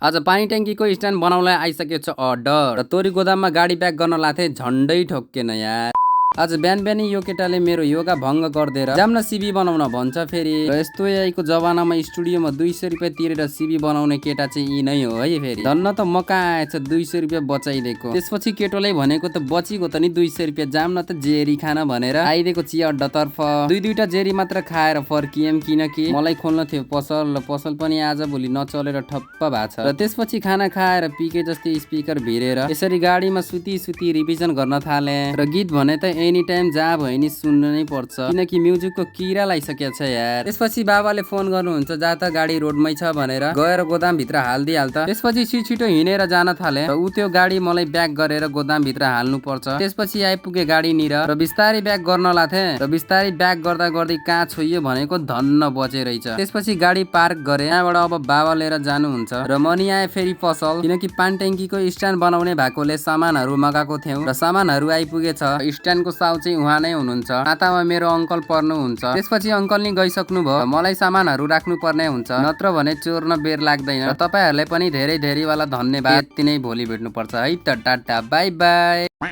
आज पानी ट्याङ्कीको स्ट्यान्ड बनाउनलाई आइसकेको छ अर्डर र तोरी गोदाममा गाडी प्याक गर्न लाथे झन्डै ठोक्केन यार। आज बिहान बिहानै यो केटाले मेरो योगा भङ्ग गरिदिएर जाम्न सिबी बनाउन भन्छ फेरि। र यस्तो यहीको जमानामा स्टुडियोमा 200 रुपियाँ तिरेर सिबी बनाउने केटा चाहिँ यी नै हो है फेरि। धन्न त म कहाँ आएछ 200 रुपियाँ बचाइदिएको। त्यसपछि केटोलाई भनेको त बचिको त नि 200 रुपियाँ जाम्न त जेरी खान भनेर आइदिएको चिया अड्डातर्फ दुईटा जेरी मात्र खाएर फर्किएम किनकि मलाई खोल्न थियो पसल र पसल पनि आज भोलि नचलेर ठप्प भएको छ। र त्यसपछि खाना खाएर पिके जस्तै स्पिकर भिरेर यसरी गाडीमा सुती रिभिजन गर्न थाले। र गीत भने त एनी टाइम जहाँ भयो नि सुन्नु नै पर्छ किनकि म्युजिकको किरा लागिसकेको छ यार। त्यसपछि बाबाले फोन गर्नुहुन्छ जा त गाडी रोडमै छ भनेर गएर गोदाम भित्र हाल्दिहाल त। त्यसपछि छिटो हिँडेर जान थाले र ऊ त्यो गाडी मलाई ब्याक गरेर गोदाम भित्र हाल्नु पर्छ। त्यसपछि आइपुगे गाडी निर र बिस्तारै ब्याक गर्न लाथे र बिस्तारै ब्याक गर्दा गर्दै कहाँ छोइयो भनेको धन्न बचे रहेछ। त्यसपछि गाडी पार्क गरे। यहाँबाट अब बाबा लिएर जानुहुन्छ र मनी आए फेरि पसल किनकि पानी ट्याङ्कीको स्ट्यान्ड बनाउने भएकोले सामानहरू मगाएको थियौँ र सामानहरू आइपुगेछ। स्ट्यान्डको साउ चाहिँ उहाँ नै हुनुहुन्छ। नातामा मेरो अङ्कल पर्नुहुन्छ। त्यसपछि अङ्कल नि गइसक्नु भयो। मलाई सामानहरू राख्नु पर्ने हुन्छ नत्र भने चोर्न बेर लाग्दैन। र तपाईहरुलाई पनि धेरै वाला धन्यवाद। यति नै भोलि भेट्नु पर्छ है त। Tata bye by.